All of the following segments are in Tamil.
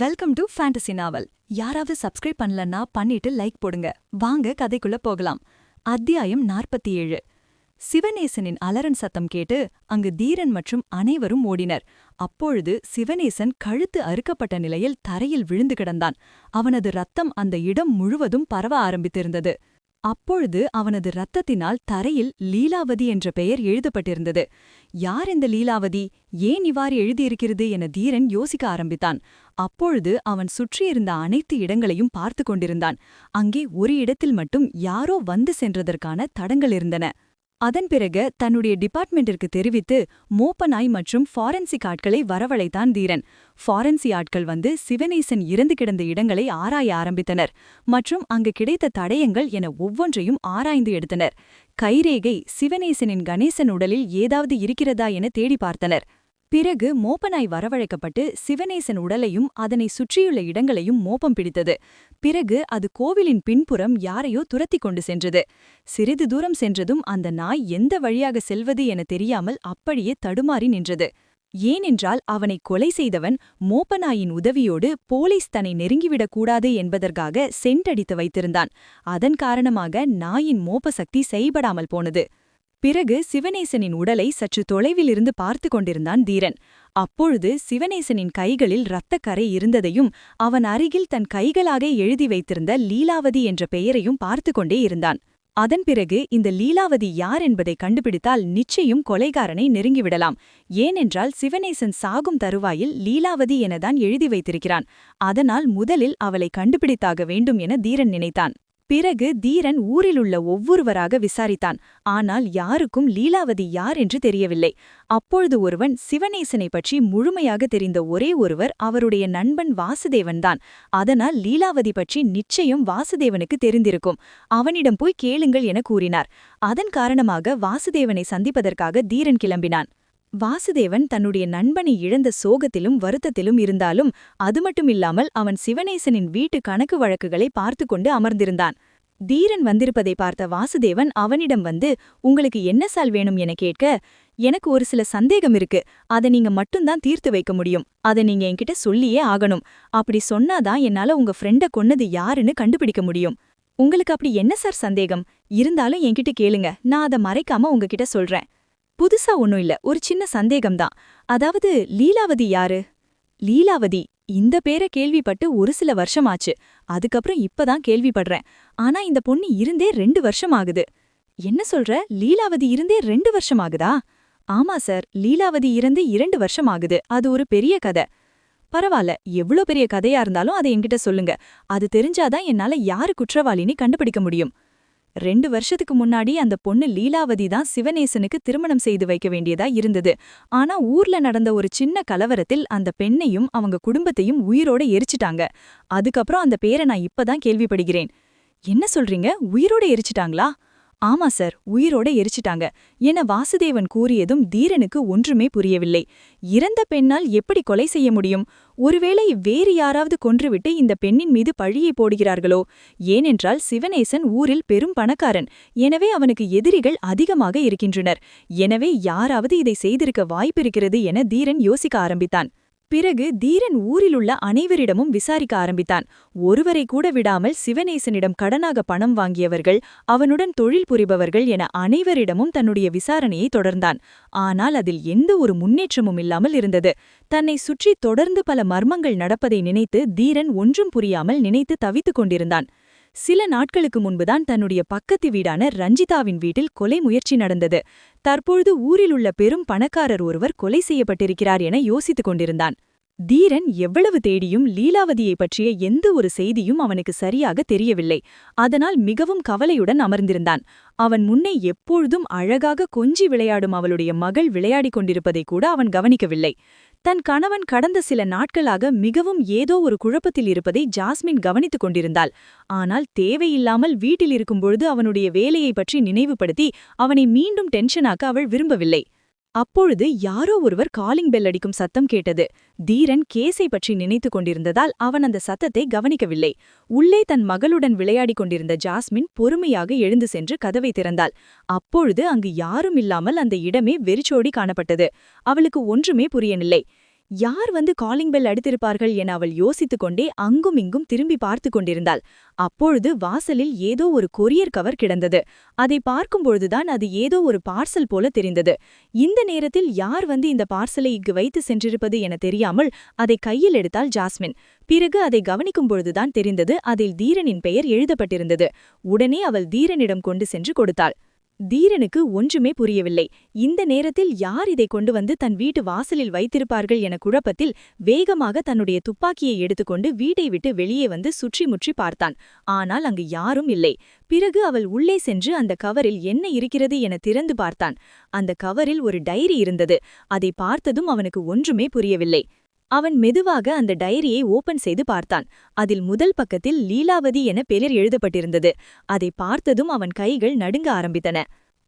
வெல்கம் டு ஃபேண்டசி நாவல். யாராவது சப்ஸ்கிரைப் பண்ணலன்னா பண்ணிட்டு லைக் போடுங்க. வாங்க கதைக்குள்ள போகலாம். அத்தியாயம் 47. சிவநேசனின் அலறன் சத்தம் கேட்டு அங்கு தீரன் மற்றும் அனைவரும் ஓடினர். அப்பொழுது சிவநேசன் கழுத்து அறுக்கப்பட்ட நிலையில் தரையில் விழுந்து கிடந்தான். அவனது ரத்தம் அந்த இடம் முழுவதும் பரவ ஆரம்பித்திருந்தது. அப்பொழுது அவனது இரத்தத்தினால் தரையில் லீலாவதி என்ற பெயர் எழுதப்பட்டிருந்தது. யார் இந்த லீலாவதி? ஏன் இவ்வாறு எழுதியிருக்கிறது என தீரன் யோசிக்க ஆரம்பித்தான். அப்பொழுது அவன் சுற்றியிருந்த அனைத்து இடங்களையும் பார்த்து கொண்டிருந்தான். அங்கே ஒரு இடத்தில் மட்டும் யாரோ வந்து சென்றதற்கான தடங்கள் இருந்தன. அதன் பிறகு தன்னுடைய டிபார்ட்மெண்டிற்கு தெரிவித்து மோப்பனாய் மற்றும் ஃபாரன்சிக் ஆட்களை வரவழைத்தான் தீரன். ஃபாரன்சி ஆட்கள் வந்து சிவநேசன் இறந்து கிடந்த இடங்களை ஆராய ஆரம்பித்தனர் மற்றும் அங்கு கிடைத்த தடயங்கள் என ஒவ்வொன்றையும் ஆராய்ந்து எடுத்தனர். கைரேகை, சிவநேசனின் கணேசன் உடலில் ஏதாவது இருக்கிறதா என தேடி பார்த்தனர். பிறகு மோப்பனாய் வரவழைக்கப்பட்டு சிவநேசன் உடலையும் அதனை சுற்றியுள்ள இடங்களையும் மோப்பம் பிடித்தது. பிறகு அது கோவிலின் பின்புறம் யாரையோ துரத்தி கொண்டு சென்றது. சிறிது தூரம் சென்றதும் அந்த நாய் எந்த வழியாக செல்வது என தெரியாமல் அப்படியே தடுமாறி நின்றது. ஏனென்றால் அவனை கொலை செய்தவன் மோப்பனாயின் உதவியோடு போலீஸ் தன்னை நெருங்கிவிடக்கூடாது என்பதற்காக சென்டடித்து வைத்திருந்தான். அதன் காரணமாக நாயின் மோப்ப சக்தி செயல்படாமல் போனது. பிறகு சிவநேசனின் உடலை சற்று தொலைவிலிருந்து பார்த்து கொண்டிருந்தான் தீரன். அப்பொழுது சிவநேசனின் கைகளில் இரத்தக்கரை இருந்ததையும் அவன் அருகில் தன் கைகளாக எழுதி வைத்திருந்த லீலாவதி என்ற பெயரையும் பார்த்து கொண்டே இருந்தான். அதன் பிறகு இந்த லீலாவதி யார் என்பதை கண்டுபிடித்தால் நிச்சயம் கொலைகாரனை நெருங்கிவிடலாம். ஏனென்றால் சிவநேசன் சாகும் தருவாயில் லீலாவதி எனதான் எழுதி வைத்திருக்கிறான். அதனால் முதலில் அவளை கண்டுபிடித்தாக வேண்டும் என தீரன் நினைத்தான். பிறகு தீரன் ஊரிலுள்ள ஒவ்வொருவராக விசாரித்தான். ஆனால் யாருக்கும் லீலாவதி யார் என்று தெரியவில்லை. அப்பொழுது ஒருவன் சிவநேசனை பற்றி முழுமையாக தெரிந்த ஒரே ஒருவர் அவருடைய நண்பன் வாசுதேவன்தான். அதனால் லீலாவதி பற்றி நிச்சயம் வாசுதேவனுக்கு தெரிந்திருக்கும். அவனிடம் போய் கேளுங்கள் என கூறினார். அதன் காரணமாக வாசுதேவனை சந்திப்பதற்காக தீரன் கிளம்பினான். வாசுதேவன் தன்னுடைய நண்பனை இழந்த சோகத்திலும் வருத்தத்திலும் இருந்தாலும் அது மட்டுமில்லாமல் அவன் சிவநேசனின் வீட்டு கணக்கு வழக்குகளை பார்த்து கொண்டு அமர்ந்திருந்தான். தீரன் வந்திருப்பதை பார்த்த வாசுதேவன் அவனிடம் வந்து, உங்களுக்கு என்ன சால் வேணும் என கேட்க, எனக்கு ஒரு சில சந்தேகம் இருக்கு, அதை நீங்க மட்டும்தான் தீர்த்து வைக்க முடியும், அதை நீங்க என்கிட்ட சொல்லியே ஆகணும், அப்படி சொன்னாதான் என்னால உங்க ஃப்ரெண்ட கொன்னது யாருன்னு கண்டுபிடிக்க முடியும். உங்களுக்கு அப்படி என்ன சார் சந்தேகம்? இருந்தாலும் என்கிட்ட கேளுங்க, நான் அதை மறைக்காம உங்ககிட்ட சொல்றேன். புதுசா ஒன்னும் இல்ல, ஒரு சின்ன சந்தேகம்தான். அதாவது லீலாவதி யாரு? லீலாவதி, இந்த பேரை கேள்விப்பட்டு ஒரு சில வருஷமாச்சு. அதுக்கப்புறம் இப்பதான் கேள்விப்படுறேன். ஆனா இந்த பொண்ணு இருந்தே 2 வருஷம் ஆகுது. என்ன சொல்ற? லீலாவதி இருந்தே 2 வருஷம் ஆகுதா? ஆமா சார், லீலாவதி இறந்து 2 வருஷம் ஆகுது. அது ஒரு பெரிய கதை. பரவாயில்ல, எவ்ளோ பெரிய கதையா இருந்தாலும் அதை என்கிட்ட சொல்லுங்க. அது தெரிஞ்சாதான் என்னால யாரு குற்றவாளின்னு கண்டுபிடிக்க முடியும். 2 வருஷத்துக்கு முன்னாடி அந்த பொண்ணு லீலாவதி தான் சிவநேசனுக்கு திருமணம் செய்து வைக்க வேண்டியதா இருந்தது. ஆனா ஊர்ல நடந்த ஒரு சின்ன கலவரத்தில் அந்த பெண்ணையும் அவங்க குடும்பத்தையும் உயிரோட எரிச்சிட்டாங்க. அதுக்கப்புறம் அந்த பேரை நான் இப்பதான் கேள்விப்படுகிறேன். என்ன சொல்றீங்க? உயிரோட எரிச்சிட்டாங்களா? ஆமா சார், உயிரோட எரிச்சிட்டாங்க என வாசுதேவன் கூறியதும் தீரனுக்கு ஒன்றுமே புரியவில்லை. இறந்த பெண்ணால் எப்படி கொலை செய்ய முடியும்? ஒருவேளை வேறு யாராவது கொன்றுவிட்டு இந்த பெண்ணின் மீது பழியை போடுகிறார்களோ? ஏனென்றால் சிவநேசன் ஊரில் பெரும் பணக்காரன். எனவே அவனுக்கு எதிரிகள் அதிகமாக இருக்கின்றனர். எனவே யாராவது இதை செய்திருக்க வாய்ப்பிருக்கிறது என தீரன் யோசிக்க ஆரம்பித்தான். பிறகு தீரன் ஊரிலுள்ள அனைவரிடமும் விசாரிக்க ஆரம்பித்தான். ஒருவரை கூட விடாமல் சிவநேசனிடம் கடனாக பணம் வாங்கியவர்கள், அவனுடன் தொழில் புரிபவர்கள் என அனைவரிடமும் தன்னுடைய விசாரணையை தொடர்ந்தான். ஆனால் அதில் எந்த ஒரு முன்னேற்றமும் இல்லாமல் இருந்தது. தன்னை சுற்றி தொடர்ந்து பல மர்மங்கள் நடப்பதை நினைத்து தீரன் ஒன்றும் புரியாமல் நினைத்து தவித்துக் கொண்டிருந்தான். சில நாட்களுக்கு முன்புதான் தன்னுடைய பக்கத்து வீடான ரஞ்சிதாவின் வீட்டில் கொலை முயற்சி நடந்தது. தற்பொழுது ஊரிலுள்ள பெரும் பணக்காரர் ஒருவர் கொலை செய்யப்பட்டிருக்கிறார் என யோசித்துக் கொண்டிருந்தான். தீரன் எவ்வளவு தேடியும் லீலாவதியை பற்றிய எந்த ஒரு செய்தியும் அவனுக்கு சரியாக தெரியவில்லை. அதனால் மிகவும் கவலையுடன் அமர்ந்திருந்தான். அவன் முன்னே எப்பொழுதும் அழகாக கொஞ்சி விளையாடும் அவளுடைய மகள் விளையாடிக் கொண்டிருப்பதை கூட அவன் கவனிக்கவில்லை. தன் கணவன் கடந்த சில நாட்களாக மிகவும் ஏதோ ஒரு குழப்பத்தில் இருப்பதை ஜாஸ்மின் கவனித்துக் கொண்டிருந்தாள். ஆனால் தேவையில்லாமல் வீட்டில் இருக்கும்பொழுது அவனுடைய வேலையை பற்றி நினைவுபடுத்தி அவனை மீண்டும் டென்ஷனாக்க அவள் விரும்பவில்லை. அப்பொழுது யாரோ ஒருவர் காலிங் பெல் அடிக்கும் சத்தம் கேட்டது. தீரன் கேஸை பற்றி நினைத்துக் கொண்டிருந்ததால் அவன் அந்த சத்தத்தை கவனிக்கவில்லை. உள்ளே தன் மகளுடன் விளையாடிக் கொண்டிருந்த ஜாஸ்மின் பொறுமையாக எழுந்து சென்று கதவை திறந்தாள். அப்பொழுது அங்கு யாரும் இல்லாமல் அந்த இடமே வெறிச்சோடி காணப்பட்டது. அவளுக்கு ஒன்றுமே புரியவில்லை. யார் வந்து காலிங் பெல் அடித்திருப்பார்கள் என அவள் யோசித்துக் கொண்டே அங்கும் இங்கும் திரும்பி பார்த்து கொண்டிருந்தாள். அப்பொழுது வாசலில் ஏதோ ஒரு கொரியர் கவர் கிடந்தது. அதை பார்க்கும்பொழுதுதான் அது ஏதோ ஒரு பார்சல் போல தெரிந்தது. இந்த நேரத்தில் யார் வந்து இந்த பார்சலை இங்கு வைத்து சென்றிருப்பது என தெரியாமல் அதை கையில் எடுத்தாள் ஜாஸ்மின். பிறகு அதை கவனிக்கும் பொழுதுதான் தெரிந்தது அதில் தீரனின் பெயர் எழுதப்பட்டிருந்தது. உடனே அவள் தீரனிடம் கொண்டு சென்று கொடுத்தாள். தீரனுக்கு ஒன்றுமே புரியவில்லை. இந்த நேரத்தில் யார் இதை கொண்டு வந்து தன் வீட்டு வாசலில் வைத்திருப்பார்கள் என குழப்பத்தில் வேகமாக தன்னுடைய துப்பாக்கியை எடுத்துக்கொண்டு வீட்டை விட்டு வெளியே வந்து சுற்றி முற்றி பார்த்தான். ஆனால் அங்கு யாரும் இல்லை. பிறகு அவள் உள்ளே சென்று அந்த கவரில் என்ன இருக்கிறது என திறந்து பார்த்தான். அந்த கவரில் ஒரு டைரி இருந்தது. அதை பார்த்ததும் அவனுக்கு ஒன்றுமே புரியவில்லை. அவன் மெதுவாக அந்த டைரியை ஓபன் செய்து பார்த்தான். அதில் முதல் பக்கத்தில் லீலாவதி என பெயர் எழுதப்பட்டிருந்தது. அதை பார்த்ததும் அவன் கைகள் நடுங்க ஆரம்பித்தன.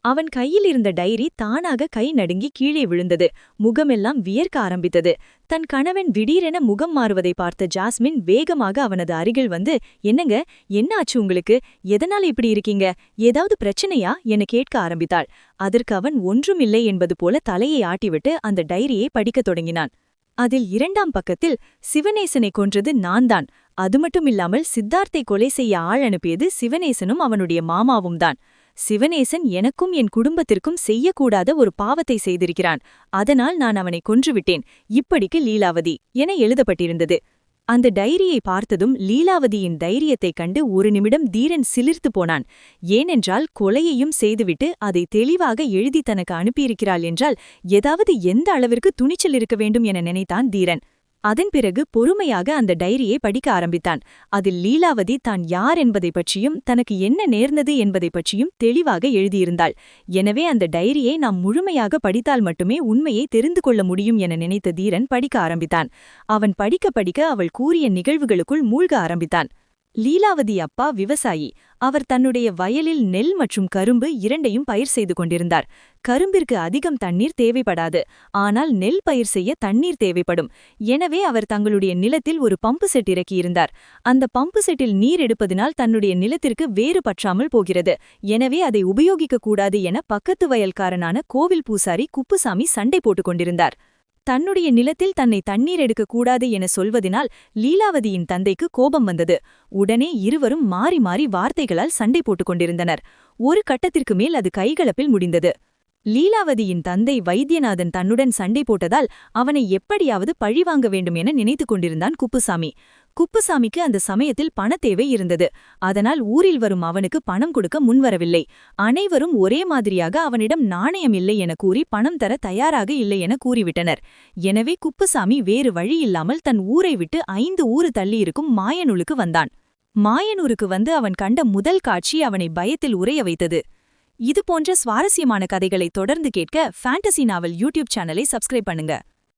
அவன் கையில் இருந்த டைரி தானாக கை நடுங்கி கீழே விழுந்தது. முகமெல்லாம் வியர்க்க ஆரம்பித்தது. தன் கணவன் திடீரென முகம் மாறுவதை பார்த்த ஜாஸ்மின் வேகமாக அவனது அருகில் வந்து, என்னங்க, என்ன ஆச்சு உங்களுக்கு? எதனால இப்படி இருக்கீங்க? ஏதாவது பிரச்சனையா என கேட்க ஆரம்பித்தாள். அதற்கு அவன் ஒன்றுமில்லை என்பது போல தலையை ஆட்டிவிட்டு அந்த டைரியை படிக்கத் தொடங்கினான். அதில் 2ஆம் பக்கத்தில், சிவனேசனை கொன்றது நான்தான். அதுமட்டுமில்லாமல் சித்தார்த்தை கொலை செய்ய ஆள் அனுப்பியது சிவனேசனும் அவனுடைய மாமாவும் தான். சிவனேசன் எனக்கும் என் குடும்பத்திற்கும் செய்யக்கூடாத ஒரு பாவத்தை செய்திருக்கிறான். அதனால் நான் அவனை கொன்றுவிட்டேன். இப்படிக்கு லீலாவதி என எழுதப்பட்டிருந்தது. அந்த டைரியை பார்த்ததும் லீலாவதியின் தைரியத்தைக் கண்டு ஒரு நிமிடம் தீரன் சிலிர்த்து போனான். ஏனென்றால் கொலையையும் செய்துவிட்டு அதை தெளிவாக எழுதி தனக்கு அனுப்பியிருக்கிறாள் என்றால் ஏதாவது எந்த அளவிற்கு துணிச்சல் இருக்க வேண்டும் என நினைத்தான் தீரன். அதன் பிறகு பொறுமையாக அந்த டைரியை படிக்க ஆரம்பித்தான். அதில் லீலாவதி தான் யார் என்பதை பற்றியும் தனக்கு என்ன நேர்ந்தது என்பதை பற்றியும் தெளிவாக எழுதியிருந்தாள். எனவே அந்த டைரியை நாம் முழுமையாக படித்தால் மட்டுமே உண்மையை தெரிந்து கொள்ள முடியும் என நினைத்த தீரன் படிக்க ஆரம்பித்தான். அவன் படிக்க படிக்க அவள் கூறிய நிகழ்வுகளுக்குள் மூழ்க ஆரம்பித்தான். லீலாவதி அப்பா விவசாயி. அவர் தன்னுடைய வயலில் நெல் மற்றும் கரும்பு இரண்டையும் பயிர் செய்து கொண்டிருந்தார். கரும்பிற்கு அதிகம் தண்ணீர் தேவைப்படாது. ஆனால் நெல் பயிர் செய்ய தண்ணீர் தேவைப்படும். எனவே அவர் தங்களுடைய நிலத்தில் ஒரு பம்பு செட் இறக்கியிருந்தார். அந்த பம்பு செட்டில் நீர் எடுப்பதனால் தன்னுடைய நிலத்திற்கு வேறு பற்றாமல் போகிறது. எனவே அதை உபயோகிக்கக்கூடாது என பக்கத்து வயல்காரனான கோவில் பூசாரி குப்புசாமி சண்டை போட்டுக் கொண்டிருந்தார். தன்னுடைய நிலத்தில் தன்னை தண்ணீர் எடுக்கக்கூடாது என சொல்வதினால் லீலாவதியின் தந்தைக்கு கோபம் வந்தது. உடனே இருவரும் மாறி மாறி வார்த்தைகளால் சண்டை போட்டுக் கொண்டிருந்தனர். ஒரு கட்டத்திற்கு மேல் அது கைகலப்பில் முடிந்தது. லீலாவதியின் தந்தை வைத்தியநாதன் தன்னுடன் சண்டை போட்டதால் அவனை எப்படியாவது பழிவாங்க வேண்டும் என நினைத்துக் கொண்டிருந்தான் குப்புசாமி. குப்புசாமிக்கு அந்த சமயத்தில் பணத்தேவை இருந்தது. அதனால் ஊரில் வரும் அவனுக்கு பணம் கொடுக்க முன்வரவில்லை. அனைவரும் ஒரே மாதிரியாக அவனிடம் நாணயம் இல்லை என கூறி பணம் தர தயாராக இல்லை என கூறிவிட்டனர். எனவே குப்புசாமி வேறு வழியில்லாமல் தன் ஊரை விட்டு 5 ஊரு தள்ளியிருக்கும் மாயனூருக்கு வந்தான். மாயனூருக்கு வந்து அவன் கண்ட முதல் காட்சி அவனை பயத்தில் உறைய வைத்தது. இதுபோன்ற சுவாரஸ்யமான கதைகளை தொடர்ந்து கேட்க ஃபேண்டசி நாவல் யூடியூப் சேனலை சப்ஸ்கிரைப் பண்ணுங்க.